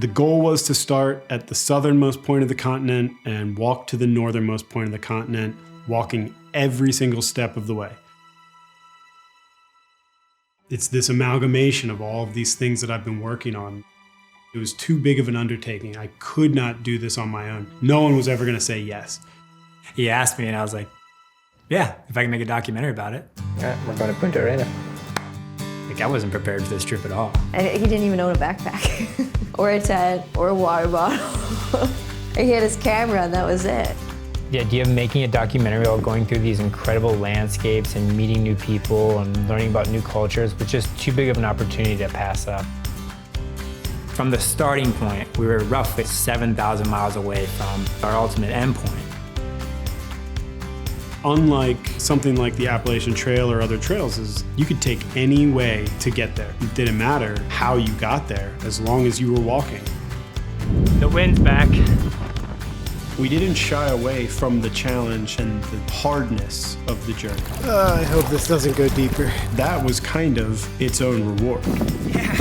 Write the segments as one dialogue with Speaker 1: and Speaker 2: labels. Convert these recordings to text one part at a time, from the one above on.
Speaker 1: The goal was to start at the southernmost point of the continent and walk to the northernmost point of the continent, walking every single step of the way. It's this amalgamation of all of these things that I've been working on. It was too big of an undertaking. I could not do this on my own. No one was ever going to say yes.
Speaker 2: He asked me and I was like, yeah, if I can make a documentary about it.
Speaker 3: Yeah, we're going to Punta Arenas.
Speaker 2: Like, I wasn't prepared for this trip at all.
Speaker 4: And he didn't even own a backpack or a tent or a water bottle. He had his camera and that was it.
Speaker 5: The idea of making a documentary while going through these incredible landscapes and meeting new people and learning about new cultures was just too big of an opportunity to pass up.
Speaker 2: From the starting point, we were roughly 7,000 miles away from our ultimate endpoint.
Speaker 1: Unlike something like the Appalachian Trail or other trails, is you could take any way to get there. It didn't matter how you got there, as long as you were walking.
Speaker 5: The wind's back.
Speaker 1: We didn't shy away from the challenge and the hardness of the journey.
Speaker 6: I hope this doesn't go deeper.
Speaker 1: That was kind of its own reward.
Speaker 2: Yeah.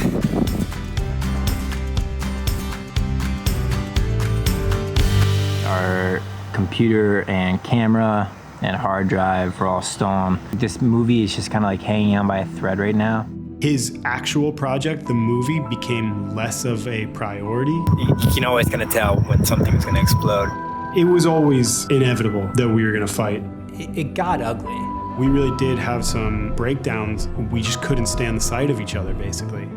Speaker 3: Our computer and camera and hard drive were all stolen. This movie is just kind of like hanging on by a thread right now.
Speaker 1: His actual project, the movie, became less of a priority.
Speaker 2: You can always kind of tell when something's going to explode.
Speaker 1: It was always inevitable that we were going to fight.
Speaker 2: It got ugly.
Speaker 1: We really did have some breakdowns. We just couldn't stand the sight of each other, basically.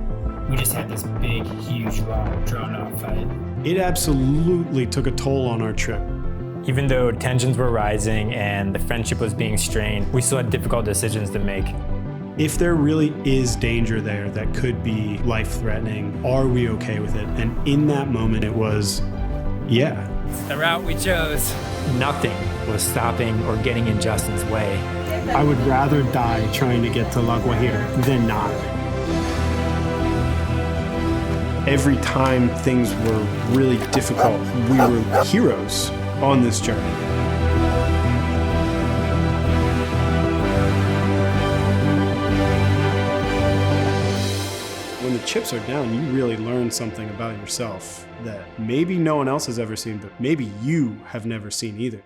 Speaker 5: We just had this big, huge, long, drawn-out fight.
Speaker 1: It absolutely took a toll on our trip.
Speaker 5: Even though tensions were rising and the friendship was being strained, we still had difficult decisions to make.
Speaker 1: If there really is danger there that could be life-threatening, are we okay with it? And in that moment, it was, yeah.
Speaker 5: It's the route we chose. Nothing was stopping or getting in Justin's way.
Speaker 1: I would rather die trying to get to La Guajira than not. Every time things were really difficult, we were heroes on this journey. When the chips are down, you really learn something about yourself that maybe no one else has ever seen, but maybe you have never seen either.